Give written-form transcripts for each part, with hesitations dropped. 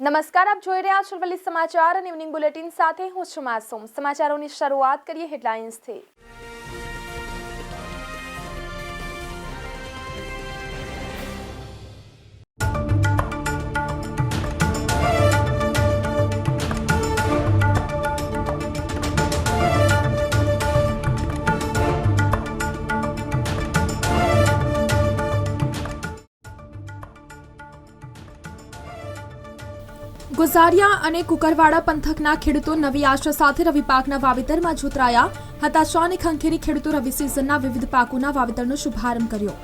નમસ્કાર, આપ જોઈ રહ્યા છો વલી સમાચાર અને ઇવનિંગ બુલેટિન સાથે હું છું માસૂમ। સમાચારોની શરૂઆત કરીએ હેડલાઇન્સથી। गुजारिया અને કુકરવાડા પંથકના ખેડૂતો નવી આશા સાથે રવિ પાકના વાવેતરમાં જોતરાયા હતા। હતાશાને ખંખેરી ખેડૂતો રવિ સિઝનના વિવિધ પાકોના વાવેતરનો શુભારંભ કર્યો।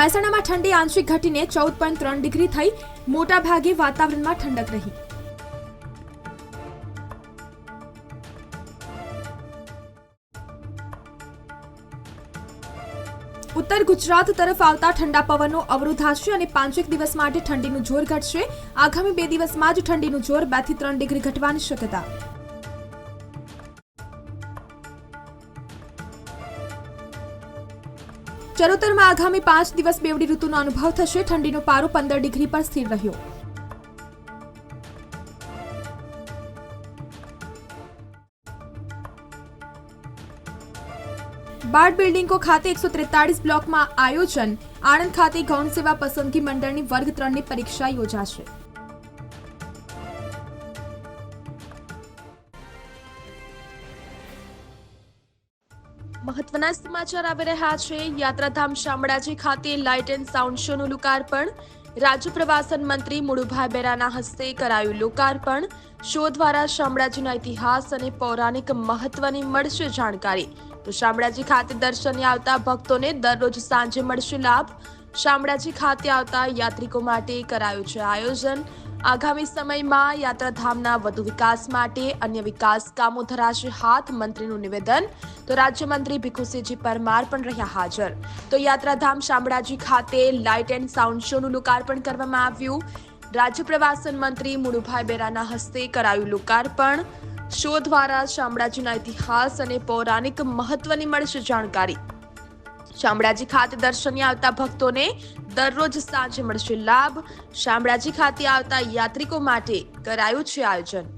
મહેસાણામાં ઠંડી આંશિક ઘટીને 14.3 ડિગ્રી થઈ, મોટાભાગે વાતાવરણમાં ઠંડક રહી। ઉત્તર ગુજરાત તરફ આવતા ઠંડા પવનો અવરોધાશે અને 5 દિવસ માટે ઠંડીનું જોર ઘટશે। આગામી 2 દિવસમાં જ ઠંડીનું જોર 2 થી 3 ડિગ્રી ઘટવાની શક્યતા। ચરોતરમાં આગામી 5 દિવસ બેવડી ઋતુનો અનુભવ થશે। ઠંડીનો પારો 15 ડિગ્રી પર સ્થિર રહ્યો। બાર્ડ બિલ્ડિંગો ખાતે 143 બ્લોકમાં આયોજન। આણંદ ખાતે ગૌણ સેવા પસંદગી મંડળની વર્ગ 3ની પરીક્ષા યોજાશે। મહત્વના સમાચાર આવી રહ્યા છે। યાત્રાધામ શામળાજી ખાતે લાઇટ એન્ડ સાઉન્ડ શોનું લોકાર્પણ। રાજ્ય પ્રવાસન મંત્રી મુળુભાઈ બેરાના હસ્તે કરાયું લોકાર્પણ। શો દ્વારા શામળાજીના ઇતિહાસ અને પૌરાણિક મહત્વની મળશે જાણકારી। તો શામળાજી ખાતે દર્શને આવતા ભક્તોને દરરોજ સાંજે મળશે લાભ। શામળાજી ખાતે આવતા યાત્રિકો માટે કરાયું છે આયોજન। આગામી સમયમાં યાત્રાધામના વધુ વિકાસ માટે અન્ય વિકાસ કામો ધરાશે હાથ, મંત્રીનું નિવેદન। તો રાજ્યમંત્રી ભીખુસિંહજી પરમાર પણ રહ્યા હાજર। તો યાત્રાધામ શામળાજી ખાતે લાઇટ એન્ડ સાઉન્ડ શોનું લોકાર્પણ કરવામાં આવ્યું। રાજ્ય પ્રવાસન મંત્રી મુળુભાઈ બેરાના હસ્તે કરાયું લોકાર્પણ। શો દ્વારા શામળાજીના ઇતિહાસ અને પૌરાણિક મહત્વની મળશે જાણકારી। શામળાજી ખાતે દર્શને આવતા ભક્તોને દરરોજ સાંજે મળશે લાભ। શામળાજી ખાતે આવતા યાત્રિકો માટે કરાયું છે આયોજન।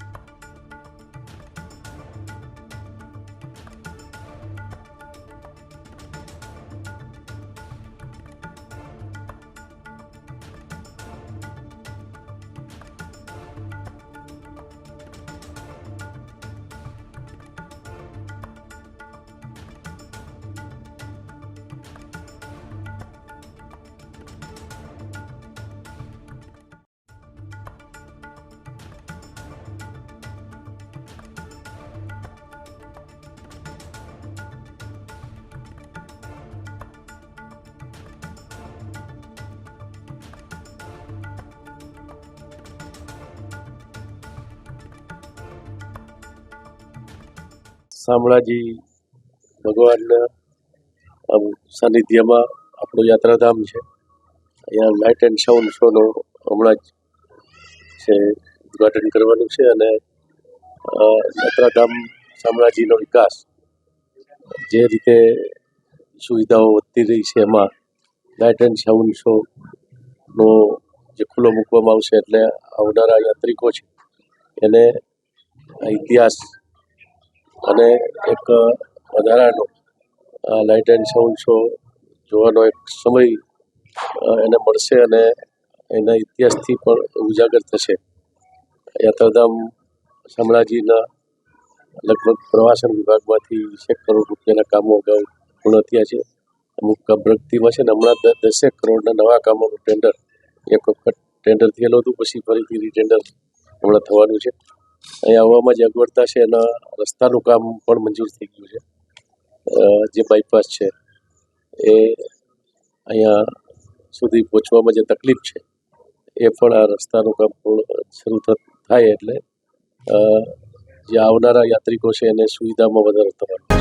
શામળાજી ભગવાનના સાનિધ્યમાં આપણું યાત્રાધામ છે। અહીંયા લાઇટ એન્ડ સાઉન્ડ શોનો હમણાં જ છે ઉદ્ઘાટન કરવાનું છે અને યાત્રાધામ શામળાજીનો વિકાસ જે રીતે સુવિધાઓ વધતી રહી છે એમાં લાઇટ એન્ડ સાઉન્ડ શોનો જે ખુલ્લો મૂકવામાં આવશે એટલે આવનારા યાત્રિકો છે એને ઇતિહાસ અને એક વધારાનો લાઇટ એન્ડ સાઉન્ડ શો જોવાનો એક સમય એને મળશે અને એના ઇતિહાસથી પણ ઉજાગર થશે। યાત્રાધામ શામળાજીના લગભગ પ્રવાસન વિભાગમાંથી 20 કરોડ રૂપિયાના કામો અગાઉ પૂર્ણ થયા છે। અમુક પ્રગતિમાં છે ને હમણાં 10 કરોડના નવા કામોનું ટેન્ડર એક વખત ટેન્ડર થયેલું હતું, પછી ફરીથી રીટેન્ડર હમણાં થવાનું છે। અહીંયા આવવામાં જે અગવડતા છે એના રસ્તાનું કામ પણ મંજૂર થઈ ગયું છે। જે બાયપાસ છે એ અહીંયા સુધી પહોંચવામાં જે તકલીફ છે એ પણ આ રસ્તાનું કામ શરૂ થાય એટલે જે આવનારા યાત્રિકો છે એને સુવિધામાં વધારો થવાનો છે।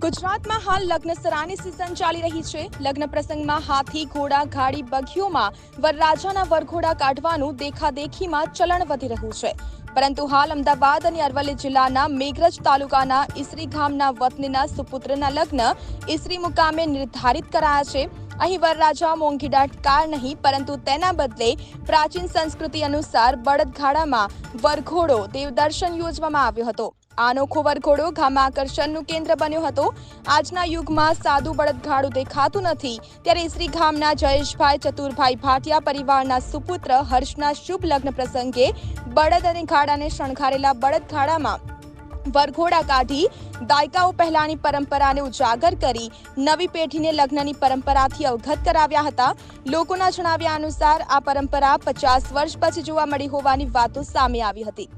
ગુજરાતમાં હાલ લગ્નસરાની સિઝન ચાલી રહી છે। લગ્ન પ્રસંગમાં હાથી, ઘોડા, ગાડી, બગીઓમાં વરરાજાના વરઘોડા કાઢવાનું દેખાદેખીમાં ચલણ વધી રહ્યું છે। પરંતુ હાલ અમદાવાદ અને અરવલ્લી જિલ્લાના મેઘરજ તાલુકાના ઈસરી ગામના વતનીના સુપુત્રના લગ્ન ઈસરી મુકામે નિર્ધારિત કરાયા છે. અહીં વરરાજા મોંઘીદાટ કાર નહીં પરંતુ તેના બદલે પ્રાચીન સંસ્કૃતિ અનુસાર બળદગાડામાં વરઘોડો દેવદર્શન યોજવામાં આવ્યો હતો. આ અનોખો વરઘોડો ગામમાં આકર્ષણનું કેન્દ્ર બન્યો હતો. આજના યુગમાં સાદું બળદગાડું દેખાતું નથી, ત્યારે ઈસરી ગામના જયેશભાઈ ચતુરભાઈ ભાટિયા પરિવારના સુપુત્ર હર્ષના શુભ લગ્ન પ્રસંગે બળદ અને ગાડાને શણગારેલા બળદગાડામાં વરઘોડા કાઢી દાયકાઓ પહેલાની પરંપરાને ઉજાગર કરી નવી પેઢીને લગ્નની પરંપરાથી અવગત કરાવ્યા હતા. લોકોના જણાવ્યા અનુસાર આ પરંપરા 50 વર્ષ પછી જોવા મળી હોવાની વાતો સામે આવી હતી.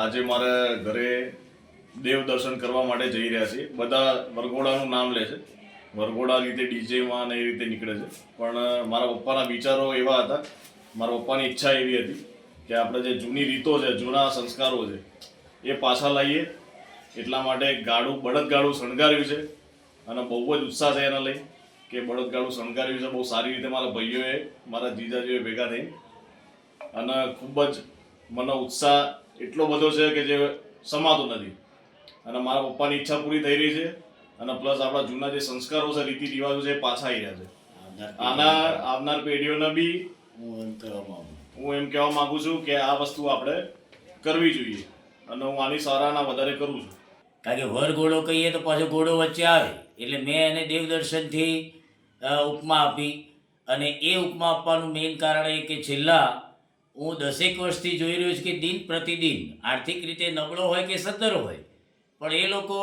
આજે મારા ઘરે દેવ દર્શન કરવા માટે જઈ રહ્યા છીએ. બધા વરઘોડાનું નામ લે છે, વરઘોડા રીતે ડીજેમાં ને એ રીતે નીકળે છે, પણ મારા પપ્પાના વિચારો એવા હતા, મારા પપ્પાની ઈચ્છા એવી હતી કે આપણે જે જૂની રીતો છે, જૂના સંસ્કારો છે એ પાછા લાવીએ. એટલા માટે બળદગાડું શણગાર્યું છે અને બહુ જ ઉત્સાહ છે એને લઈ કે બળદગાડું શણગાર્યું છે. બહુ સારી રીતે મારા ભાઈઓએ, મારા જીજાજીઓએ ભેગા થઈ અને ખૂબ જ મને ઉત્સાહ એટલો બધો છે કે જે સમાતો નથી. અને મારા પપ્પાની ઈચ્છા પૂરી થઈ રહી છે અને પ્લસ આપણા જૂના જે સંસ્કારો છે, રીતિ રિવાજો છે, પાછા આવી રહ્યા છે. આના આવનાર પેઢીઓને બી હું એમ કહેવા માંગુ છું કે આ વસ્તુ આપણે કરવી જોઈએ અને હું આની સરાહના વધારે કરું છું. કારણ કે વરઘોડો કહીએ તો પાછો ઘોડો વચ્ચે આવે, એટલે મેં એને દેવદર્શનથી ઉપમા આપી. અને એ ઉપમા આપવાનું મેઇન કારણ એ કે છેલ્લા હું 10 વર્ષથી જોઈ રહ્યો છું કે દિન પ્રતિદિન આર્થિક રીતે નબળો હોય કે સદ્ધર હોય, પણ એ લોકો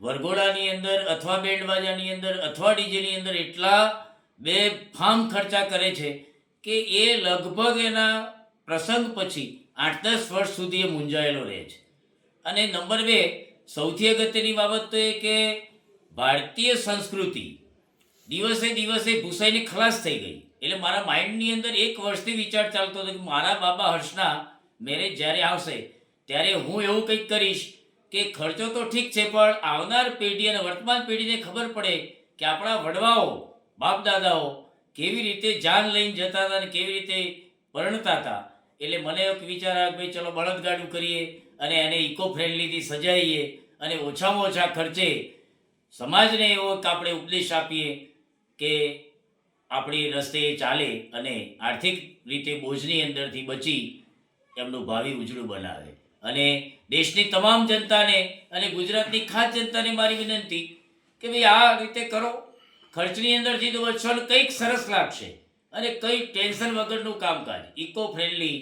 વરઘોડાની અંદર અથવા બેન્ડવાજાની અંદર અથવા ડીજેની અંદર એટલા બેફામ ખર્ચા કરે છે કે એ લગભગ એના પ્રસંગ પછી 8-10 વર્ષ સુધી એ મૂંઝાયેલો રહે છે. અને નંબર 2, સૌથી અગત્યની બાબત તો એ કે ભારતીય સંસ્કૃતિ દિવસે દિવસે ભૂસાઈને ખલાસ થઈ ગઈ. એટલે મારા માઇન્ડની અંદર 1 વર્ષથી વિચાર ચાલતો હતો કે મારા બાબા હર્ષના મેરેજ જ્યારે આવશે ત્યારે હું એવું કંઈક કરીશ કે ખર્ચો તો ઠીક છે, પણ આવનાર પેઢી અને વર્તમાન પેઢીને ખબર પડે કે આપણા વડવાઓ, બાપ દાદાઓ કેવી રીતે જાન લઈને જતા હતા અને કેવી રીતે પરણતા હતા. એટલે મને એક વિચાર આવ્યો કે ભાઈ ચલો બળદગાડું કરીએ અને એને ઇકો ફ્રેન્ડલીથી સજાવીએ અને ઓછામાં ઓછા ખર્ચે સમાજને એવો આપણે ઉપદેશ આપીએ કે આપણી રસ્તે ચાલે અને આર્થિક રીતે બોજની અંદરથી બચી એમનું ભાવિ ઉજળું બનાવે. અને દેશની તમામ જનતાને અને ગુજરાતની ખાસ જનતાને મારી વિનંતી કે ભાઈ આ રીતે કરો, ખર્ચની અંદરથી તો બચવાનું કંઈક સરસ લાગશે અને કંઈક ટેન્શન વગરનું કામકાજ. ઇકો ફ્રેન્ડલી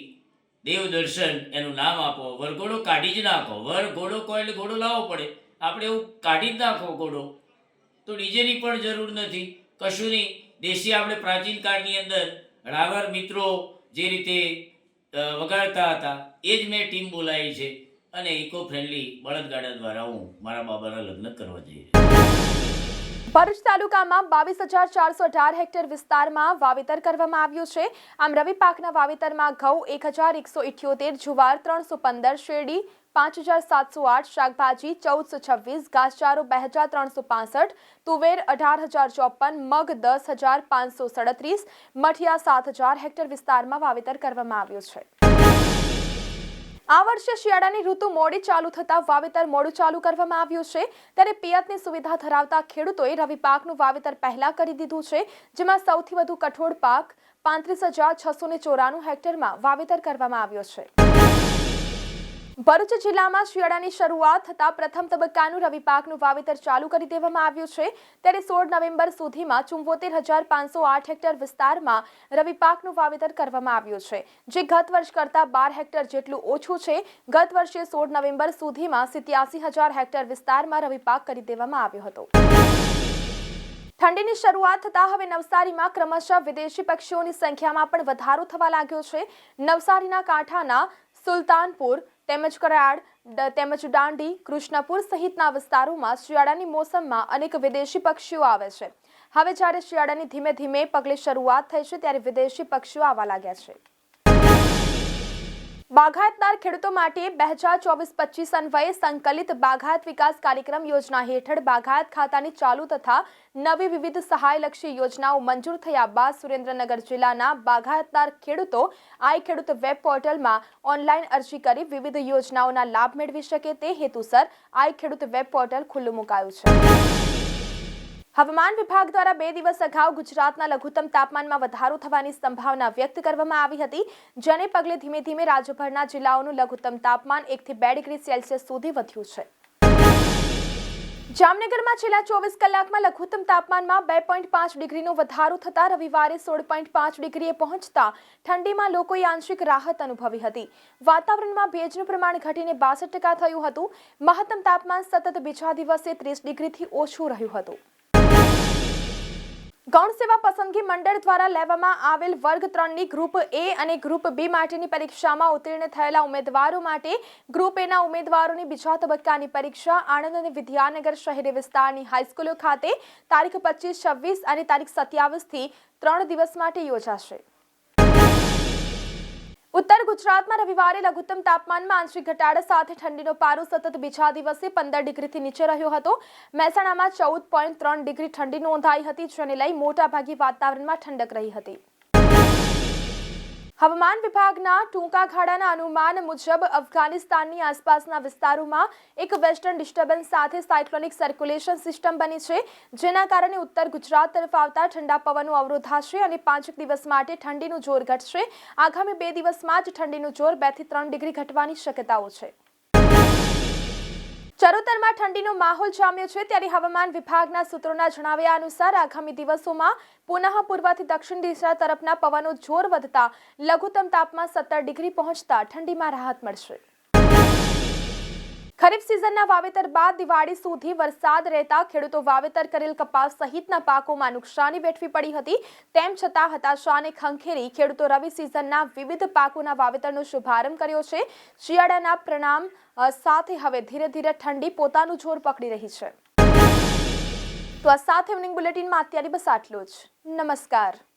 દેવદર્શન એનું નામ આપો, વરઘોડો કાઢી જ નાખો. વરઘોડો કહો એટલે ઘોડો લાવવો પડે, આપણે એવું કાઢી જ નાખો ઘોડો, તો ડીજેની પણ જરૂર નથી, કશું નહીં. દેશી આપણે પ્રાચીન કાળની અંદર રાવર મિત્રો જે રીતે વગાડતા હતા એ જ મેં ટીમ બોલાવી છે અને ઇકો ફ્રેન્ડલી બળદગાડા દ્વારા હું મારા બાબાના લગ્ન કરવા જઈ રહ્યો છું. ભરૂચ તાલુકામાં 22,418 હેક્ટર વિસ્તારમાં વાવેતર કરવામાં આવ્યું છે. આમ રવિ પાકના વાવેતરમાં ઘઉં 1,178, જુવાર 315, શેરડી 5,708, શાકભાજી 1,426, ઘાસચારો 2,365, તુવેર 18,054, મગ 10,537, મઠિયા 7,000 હેક્ટર વિસ્તારમાં વાવેતર કરવામાં આવ્યું છે. આ વર્ષે શિયાળાની ઋતુ મોડી ચાલુ થતા વાવેતર મોડું ચાલુ કરવામાં આવ્યું છે, ત્યારે પિયતની સુવિધા ધરાવતા ખેડૂતોએ રવિ પાકનું વાવેતર પહેલા કરી દીધું છે, જેમાં સૌથી વધુ કઠોળ પાક 35,694 હેક્ટરમાં વાવેતર કરવામાં આવ્યો છે. ભરૂચ જિલ્લામાં શિયાળાની શરૂઆત થતાં પ્રથમ તબક્કાનું રવિ પાકનું વાવેતર ચાલુ કરી દેવામાં આવ્યું છે ત્યારે 16 નવેમ્બર સુધીમાં 74,508 હેક્ટર વિસ્તારમાં રવિ પાકનું વાવેતર કરવામાં આવ્યું છે જે ગત વર્ષ કરતાં 12 હેક્ટર જેટલું ઓછું છે. ગત વર્ષે 16 નવેમ્બર સુધીમાં 87,000 હેક્ટર વિસ્તારમાં રવિ પાક કરી દેવામાં આવ્યો હતો. ઠંડીની શરૂઆત થતાં હવે નવસારીમાં ક્રમશઃ વિદેશી પક્ષીઓની સંખ્યામાં પણ વધારો થવા લાગ્યો છે. નવસારીના કાંઠાના સુલતાનપુર તેમજ કરાડ તેમજ દાંડી કૃષ્ણપુર સહિતના વિસ્તારોમાં શિયાળાની મોસમમાં અનેક વિદેશી પક્ષીઓ આવે છે. હવે જ્યારે શિયાળાની ધીમે ધીમે પગલે શરૂઆત થઈ છે ત્યારે વિદેશી પક્ષીઓ આવવા લાગ્યા છે. બાગાયતદાર ખેડૂતો માટે 2024-25 અન્વયે સંકલિત બાગાયત વિકાસ કાર્યક્રમ યોજના હેઠળ બાગાયત ખાતાની ચાલુ તથા નવી વિવિધ સહાયલક્ષી યોજનાઓ મંજૂર થયા બાદ સુરેન્દ્રનગર જિલ્લાના બાગાયતદાર ખેડૂતો આઈ ખેડૂત વેબ પોર્ટલમાં ઓનલાઈન અરજી કરી વિવિધ યોજનાઓના લાભ મેળવી શકે તે હેતુસર આઈ ખેડૂત વેબ પોર્ટલ ખુલ્લું મુકાયું છે. હવામાન વિભાગ દ્વારા 2 દિવસ અગાઉ ગુજરાતના લઘુત્તમ તાપમાનમાં વધારો થવાની સંભાવના વ્યક્ત કરવામાં આવી હતી જેને પગલે ધીમે ધીમે રાજ્યભરના જિલ્લાઓનું લઘુત્તમ તાપમાન 1 થી 2 ડિગ્રી સેલ્સિયસ સુધી વધ્યું છે. જામનગરમાં છેલ્લા 24 કલાકમાં લઘુત્તમ તાપમાનમાં 2.5 ડિગ્રીનો વધારો થતા રવિવારે 16.5 ડિગ્રીએ પહોંચતા ઠંડીમાં લોકોએ આંશિક રાહત અનુભવી હતી. વાતાવરણમાં ભેજનું પ્રમાણ ઘટીને 62% થયું હતું. મહત્તમ તાપમાન સતત બીજા દિવસે 30 ડિગ્રીથી ઓછું રહ્યું હતું. ગૌણ સેવા પસંદગી મંડળ દ્વારા લેવામાં આવેલ વર્ગ 3ની ગ્રુપ એ અને ગ્રુપ બી માટેની પરીક્ષામાં ઉત્તીર્ણ થયેલા ઉમેદવારો માટે ગ્રુપ એના ઉમેદવારોની બીજા તબક્કાની પરીક્ષા આણંદ અને વિદ્યાનગર શહેરી વિસ્તારની હાઈસ્કૂલો ખાતે તારીખ 25, 26 અને તારીખ 27 થી 3 દિવસ માટે યોજાશે. ઉત્તર ગુજરાતમાં રવિવારે લઘુત્તમ તાપમાનમાં આંશિક ઘટાડા સાથે ઠંડીનો પારો સતત બીજા દિવસે 15 ડિગ્રીથી નીચે રહ્યો હતો. મહેસાણામાં 14.3 ડિગ્રી ઠંડી નોંધાઈ હતી જેને લઈ મોટાભાગે વાતાવરણમાં ઠંડક રહી હતી. હવામાન વિભાગના ટૂંકા ગાળાના અનુમાન મુજબ અફઘાનિસ્તાનની આસપાસના વિસ્તારોમાં એક વેસ્ટર્ન ડિસ્ટર્બન્સ સાથે સાયક્લોનિક સર્ક્યુલેશન સિસ્ટમ બની છે જેના કારણે ઉત્તર ગુજરાત તરફ આવતા ઠંડા પવનો અવરોધાશે અને 5 દિવસ માટે ઠંડીનું જોર ઘટશે. આગામી 2 દિવસમાં જ ઠંડીનું જોર 2 થી 3 ડિગ્રી ઘટવાની શક્યતાઓ છે. ચરોતરમાં ઠંડીનો માહોલ જામ્યો છે ત્યારે હવામાન વિભાગના સૂત્રોના જણાવ્યા અનુસાર આગામી દિવસોમાં પુનઃ પૂર્વથી દક્ષિણ દિશા તરફના પવનો જોર વધતા લઘુત્તમ તાપમાન 17 ડિગ્રી પહોંચતા ઠંડીમાં રાહત મળશે. ખરીફ સિઝનના વાવેતર બાદ દિવાળી સુધી વરસાદ રહેતા ખેડૂતો વાવેતર કરેલ કપાસ સહિતના પાકોમાં નુકસાની વેઠવી પડી હતી. તેમ છતાં હતાશાને ખંખેરી ખેડૂતો રવિ સિઝનના વિવિધ પાકોના વાવેતરનો શુભારંભ કર્યો છે. શિયાળાના પરિણામ સાથે હવે ધીરે ધીરે ઠંડી પોતાનું જોર પકડી રહી છે. તો આ સાથે ઇવનિંગ બુલેટિનમાં અત્યારે બસ આટલું જ. નમસ્કાર.